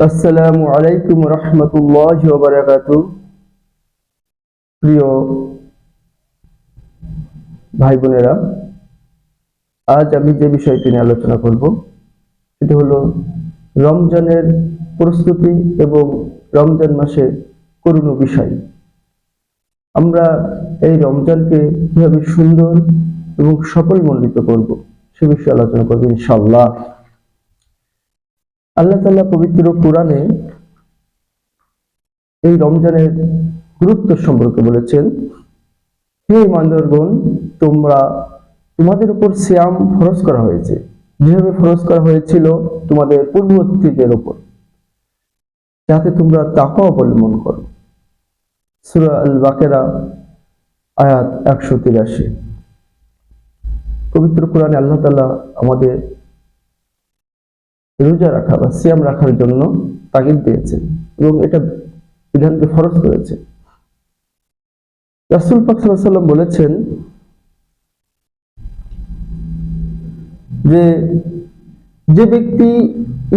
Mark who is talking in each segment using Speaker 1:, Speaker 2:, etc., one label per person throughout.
Speaker 1: আসসালামু আলাইকুম রহমতুল্লাহি ওয়া বারাকাতুহু। প্রিয় ভাই বোনেরা, আজ আমি যে বিষয়টি নিয়ে আলোচনা করব সেটি হলো রমজানের প্রস্তুতি এবং রমজান মাসে করণীয় বিষয়। আমরা এই রমজানকে কিভাবে সুন্দর এবং সফলমণ্ডিত করব সে বিষয়ে আলোচনা করব ইনশাআল্লাহ। আল্লাহ তাআলা পবিত্র কোরআনে এই রমজানের গুরুত্ব সম্পর্কে বলেছেন, হে ইমানদারগণ, তোমাদের উপর সিয়াম ফরজ করা হয়েছে যেভাবে ফরজ করা হয়েছিল তোমাদের পূর্ববর্তীদের উপর, যাতে তোমরা তাকওয়া অবলম্বন করো। সূরা আল বাকারা আয়াত 183। পবিত্র কোরআনে আল্লাহ তাআলা আমাদের রোজা রাখা বা সিয়াম রাখার জন্য তাগিদ দিয়েছেন এবং এটা বিধানকে ফরজ করেছে। রাসূল পাক সাল্লাল্লাহু আলাইহি ওয়াসাল্লাম বলেছেন যে যে ব্যক্তি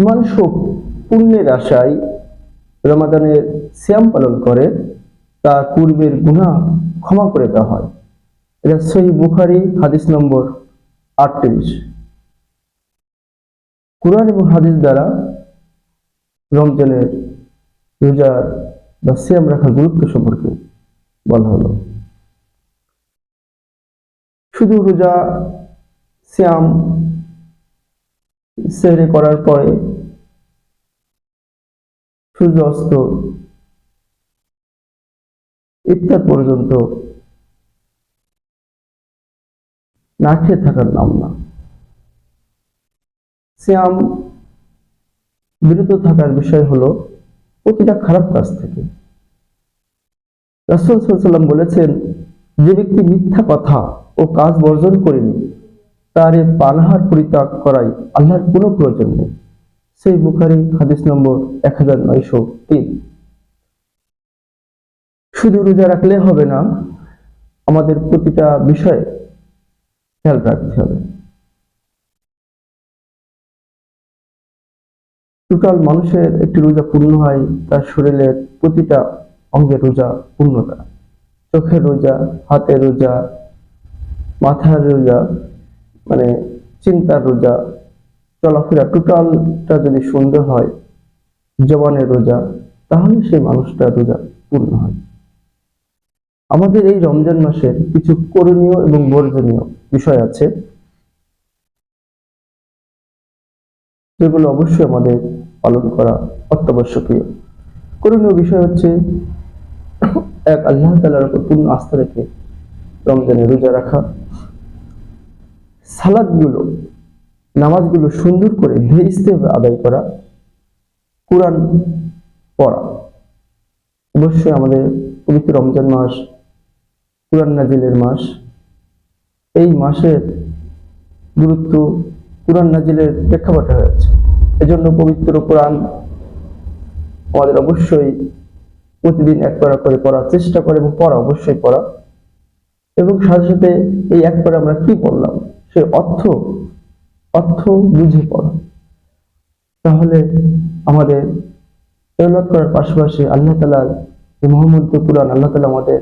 Speaker 1: ঈমান শোক পুণ্যের আশায় রমাদানের সিয়াম পালন করে তার পূর্বের গুনাহ ক্ষমা করে দেওয়া হয়। এটা সহিহ বুখারী হাদিস নম্বর 38। কুরআন এবং হাদিস দ্বারা রমজানের রোজার বা সিয়াম রাখার গুরুত্ব সম্পর্কে বলা হলো। শুধু রোজা সিয়াম সেহরি করার পরে সূর্য অস্ত ইফতার পর্যন্ত না খেয়ে থাকার নাম না। সিয়াম বিরত থাকার বিষয় হলো প্রতিটা খারাপ কাজ থেকে। রাসূল সাল্লাল্লাহু আলাইহি ওয়াসাল্লাম বলেছেন, যে ব্যক্তি মিথ্যা কথা ও কাজ বর্জন করেনি তার এই পানাহার পরিত্যাগ করাই আল্লাহর কোনো প্রয়োজন নেই। সহিহ বুখারী হাদিস নম্বর 1903। শুধু রোজা রাখলে হবে না, আমাদের প্রতিটা বিষয়ে খেয়াল রাখতে হবে। টোটাল মানুষের একটি রোজা পূর্ণ হয় তার শরীরের প্রতিটা অঙ্গের রোজা পূর্ণতা। চোখের রোজা, হাতের রোজা, মাথার রোজা, মানে চিন্তার রোজা, চলাফেরা টোটালটা যদি সুন্দর হয়, জবানের রোজা, তাহলে সেই মানুষটার রোজা পূর্ণ হয়। আমাদের এই রমজান মাসের কিছু করণীয় এবং বর্জনীয় বিষয় আছে, যেগুলো অবশ্যই আমাদের পালন করা অত্যাবশ্যকীয়। করণীয় বিষয় হচ্ছে, এক, আল্লাহ তাআলার উপর পূর্ণ আস্থা রেখে রমজানে রোজা রাখা। সালাতগুলো, নামাজগুলো সুন্দর করে ধীরে স্থিরভাবে আদায় করা। কোরআন পড়া। অবশ্যই আমাদের পবিত্র রমজান মাস কোরআন নাজিলের মাস। এই মাসের গুরুত্ব কোরআন নাজিলের প্রেক্ষাপটে হয়েছে। এজন্য পবিত্র কোরআন আমাদের অবশ্যই প্রতিদিন এক পারা করে পড়ার চেষ্টা করে এবং পড়া অবশ্যই পড়া, এবং সাথে সাথে এই এক পারা আমরা কি পড়লাম সে অর্থ বুঝে পড়া। তাহলে আমাদের তেলাওয়াত করার পাশাপাশি আল্লাহ তাআলার এই মহামূল্য কোরআন আল্লাহ তাআলা আমাদের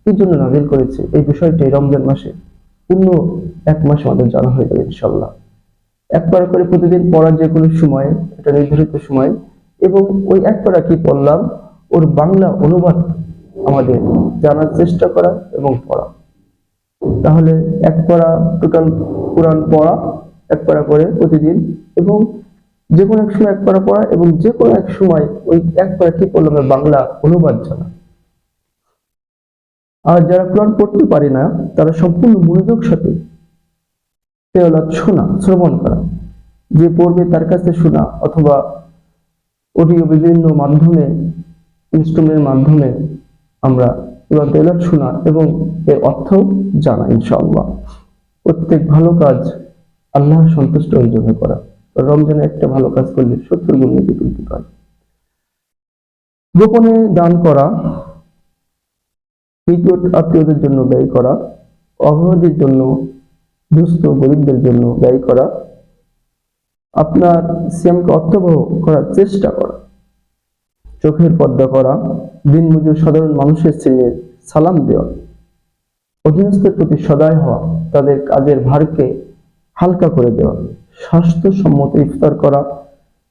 Speaker 1: কি জন্য নাযিল করেছে এই বিষয়টি রমজান মাসে পূর্ণ এক মাস আমাদের জানা হয়ে যাবে ইনশাআল্লাহ। এক পারা করে প্রতিদিন পড়ার যে কোনো সময়, এটা নির্ধারিত সময়, এবং ওই এক পারা কি পড়লাম ওর বাংলা অনুবাদ আমাদের জানার চেষ্টা করা এবং পড়া। তাহলে এক পারা টোটাল কোরআন পড়া এক পারা করে প্রতিদিন, এবং যে কোনো এক সময় এক পারা পড়া, এবং যে কোনো এক সময় ওই এক পারা কি পড়লাম বাংলা অনুবাদ জানা। আর যারা কোরআন পড়তে পারে না তারা সম্পূর্ণ মনোযোগ সাথে তেলাওয়াত শোনা, শ্রবণ করা। যে পড়বে তার কাছে শোনা, অথবা অডিও বিভিন্ন মাধ্যমে, ইনস্ট্রুমেন্টের মাধ্যমে আমরা কোরআন তেলাওয়াত শোনা এবং এর অর্থ জানা ইনশাআল্লাহ। প্রত্যেক ভালো কাজ আল্লাহর সন্তুষ্ট অর্জন করা। রমজানে একটা ভালো কাজ করলে 70 গুণ নেকি বৃদ্ধি পায়। গোপনে দান করা, নিকট আত্মীয়দের জন্য ব্যয় করা, অভাবীদের জন্য, দুস্থ গরিবদের জন্য ব্যয় করা, আপনার সিয়ামকে অর্থবহ করার চেষ্টা করা। চোখের পর্দা করা, দিনমজুর সাধারণ মানুষের চেয়ে সালাম দেওয়া, অধীনস্থের প্রতি সদয় হওয়া, তাদের কাজের ভারকে হালকা করে দেওয়া, স্বাস্থ্যসম্মত ইফতার করা,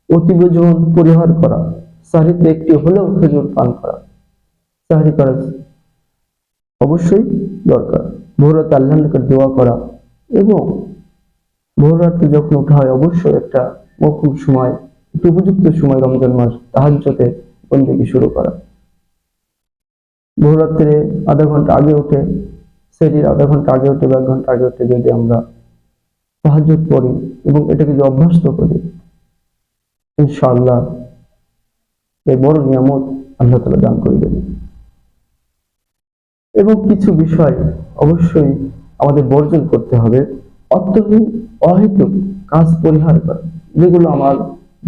Speaker 1: অতিভোজন পরিহার করা, সাহরিতে একটি হলেও খেজুর পান করা। সাহরি করা অবশ্যই দরকার। ভোর রাতে আল্লাহর নিকট দোয়া করা এবং ভোর রাতে যখন ওঠা হয় অবশ্যই একটা মৌকুব সময়, একটি উপযুক্ত সময় রমজান মাস তাহাজ্জুদে বন্দেগী শুরু করা। ভোর রাত্রে আধা ঘন্টা আগে উঠে, সেহরির আধা ঘন্টা আগে উঠে বা 1 ঘন্টা আগে উঠে যদি আমরা তাহাজ্জুদ পড়ি এবং এটাকে যদি অভ্যস্ত করি, ইনশাআল্লাহ এই বড় নিয়ামত আল্লাহ তাআলা দান করিবেন। এবং কিছু বিষয় অবশ্যই আমাদের বর্জন করতে হবে। অর্থহীন অহেতুক কাজ পরিহার করা, যেগুলো আমার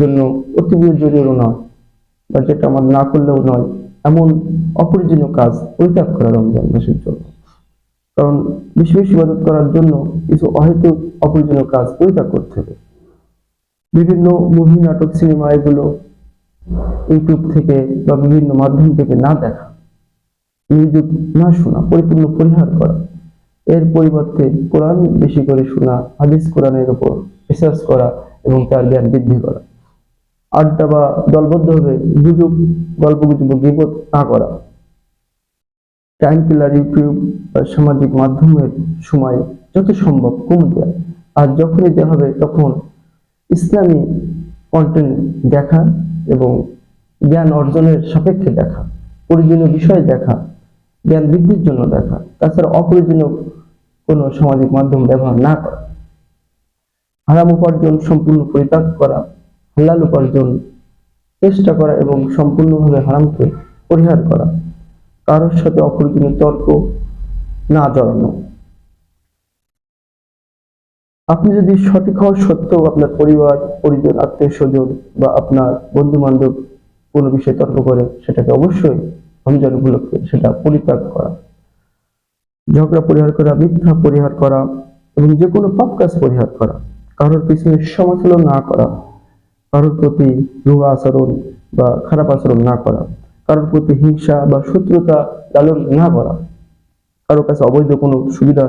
Speaker 1: জন্য অতীব জরুরি নয় বা যেটা আমার না করলেও নয়, এমন অপ্রয়োজনীয় কাজ পরিত্যাগ করা রমজান মাসের জন্য। কারণ বেশি বেশি ইবাদত করার জন্য কিছু অহেতুক অপ্রয়োজনীয় কাজ পরিত্যাগ করতে হবে। বিভিন্ন মুভি, নাটক, সিনেমা এগুলো ইউটিউব থেকে বা বিভিন্ন মাধ্যম থেকে না দেখা, মিউজিক না শোনা, পরিপূর্ণ পরিহার করা। এর পরিবর্তে কোরআন বেশি করে শোনা, হাদিস কোরআনের উপর রিসার্চ করা এবং তার জ্ঞান বৃদ্ধি করা। আড্ডা বা দলবদ্ধভাবে গুজব, গল্প গুজব, গীবত না করা। টাইম কিলার ইউটিউব বা সামাজিক মাধ্যমের সময় যত সম্ভব কম দেওয়া, আর যখনই দেওয়া হবে তখন ইসলামী কন্টেন্ট দেখা এবং জ্ঞান অর্জনের সাপেক্ষে দেখা, প্রয়োজনীয় বিষয় দেখা, জ্ঞান বৃদ্ধির জন্য দেখা। তাছাড়া অপ্রয়োজনীয় কোনো সামাজিক মাধ্যম ব্যবহার না করা। হারাম উপার্জন সম্পূর্ণ পরিত্যাগ করা, হালাল উপার্জন চেষ্টা করা এবং সম্পূর্ণভাবে হারামকে পরিহার করা। কারোর সাথে অপ্রয়োজনীয় তর্ক না জড়ানো। আপনি যদি সঠিক হওয়া সত্ত্বেও আপনার পরিবার, পরিজন, আত্মীয় স্বজন বা আপনার বন্ধু বান্ধব কোনো বিষয়ে তর্ক করে, সেটাকে অবশ্যই রমজান উপলক্ষে সেটা পরিত্যাগ করা। ঝগড়া পরিহার করা, মিথ্যা পরিহার করা এবং যে কোনো পাপ কাজ পরিহার করা। কারোর পিছনে সমালোচনা না করা, কারোর প্রতি রুয়া আচরণ বা খারাপ আচরণ না করা, কারোর প্রতি হিংসা বা শত্রুতা লালন না করা, কারোর কাছে অবৈধ কোনো সুবিধা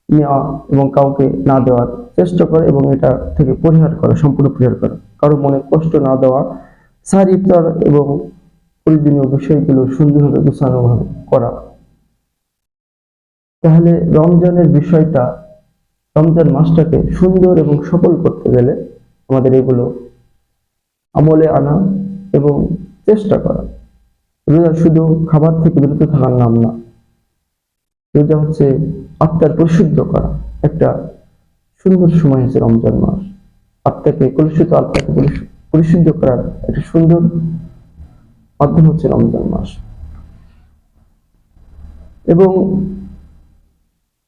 Speaker 1: নেওয়া এবং কাউকে না দেওয়ার চেষ্টা করা এবং এটা থেকে পরিহার করা, সম্পূর্ণ পরিহার করা। কারো মনে কষ্ট না দেওয়া, সাহরি ইফতার এবং প্রয়োজনীয় বিষয়গুলো সুন্দরভাবে গুছানোভাবে করা। তাহলে রমজানের বিষয়টা, রমজান মাসটাকে সুন্দর এবং সফল করতে গেলে আমাদের এগুলো আমলে আনা এবং চেষ্টা করা। রোজা শুধু খাবার থেকে বিরত থাকার নাম না, রোজা হচ্ছে আত্মার পরিশুদ্ধ করা একটা সুন্দর সময়। হচ্ছে রমজান মাস আত্মাকে কলুষিত, আত্মাকে পরিশুদ্ধ করার একটা সুন্দর মাধ্যম হচ্ছে রমজান মাস। এবং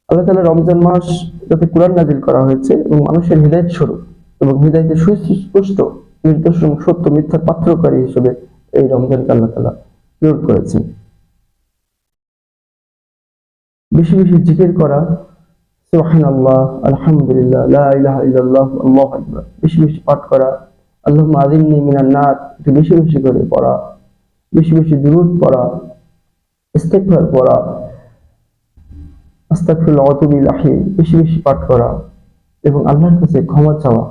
Speaker 1: আল্লাহ তাআলা রমজান মাস যাতে কোরআন নাজিল করা হয়েছে এবং মানুষের হৃদায়ত স্বরূপ এবং হৃদায়তের সুস্পষ্ট নির্দেশ এবং সত্য মিথ্যার পাত্রকারী হিসেবে এই রমজানকে আল্লাহ তাআলা প্রেরণ করেছেন। বেশি বেশি জিকির করা, সুবহানাল্লাহ, আলহামদুলিল্লাহ, লা ইলাহা ইল্লাল্লাহ, আল্লাহু আকবার, বেশি বেশি পাঠ করা। আল্লাহুম্মা আযিমনি মিনান নার, এটা বেশি বেশি করে পড়া, বেশি বেশি দুরূদ পড়া, ইস্তিগফার পড়া, আস্তাগফিরুল্লাহ ওয়া আতুবু ইলাইহি বেশি বেশি পাঠ করা এবং আল্লাহর কাছে ক্ষমা চাওয়া,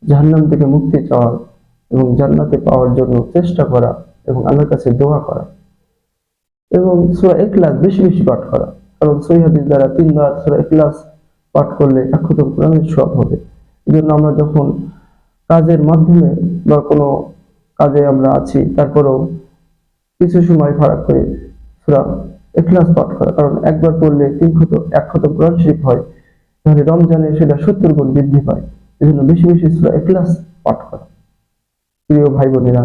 Speaker 1: জাহান্নাম থেকে মুক্তি চাওয়া এবং জান্নাতে পাওয়ার জন্য চেষ্টা করা এবং আল্লাহর কাছে দোয়া করা এবং সূরা ইখলাস বেশি বেশি পাঠ করা। কারণ সহিহ হাদিস দ্বারা 3 বার সূরা ইখলাস পাঠ করলে 1 খতম কোরআনের সওয়াব হবে। এজন্য আমরা যখন কাজের মাধ্যমে বা কোনো কাজে আমরা আছি, তারপরেও কিছু সময় ফারাক করে সূরা ইখলাস পাঠ করা, কারণ একবার পড়লে 1 খতম কোরআন শরীফ হয়, তাহলে রমজানে সেটা 70 গুণ বৃদ্ধি পায়। এজন্য বেশি বেশি সূরা ইখলাস পাঠ করা। প্রিয় ভাই বোনেরা,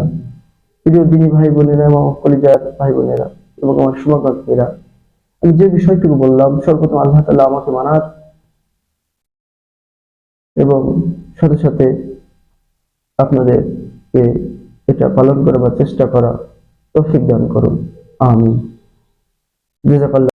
Speaker 1: প্রিয় দিনী ভাই বোনেরা এবং কলিজার ভাই বোনেরা এবং আমার শুভাকাঙ্ক্ষীরা, আমি যে বিষয়টুকু বললাম, সর্বপ্রথম আল্লাহ তাআলা আমাকে মানার এবং সাথে সাথে আপনাদেরকে এটা পালন করার চেষ্টা করা তৌফিক দান করুন। আমিন। জাযাকাল্লাহ।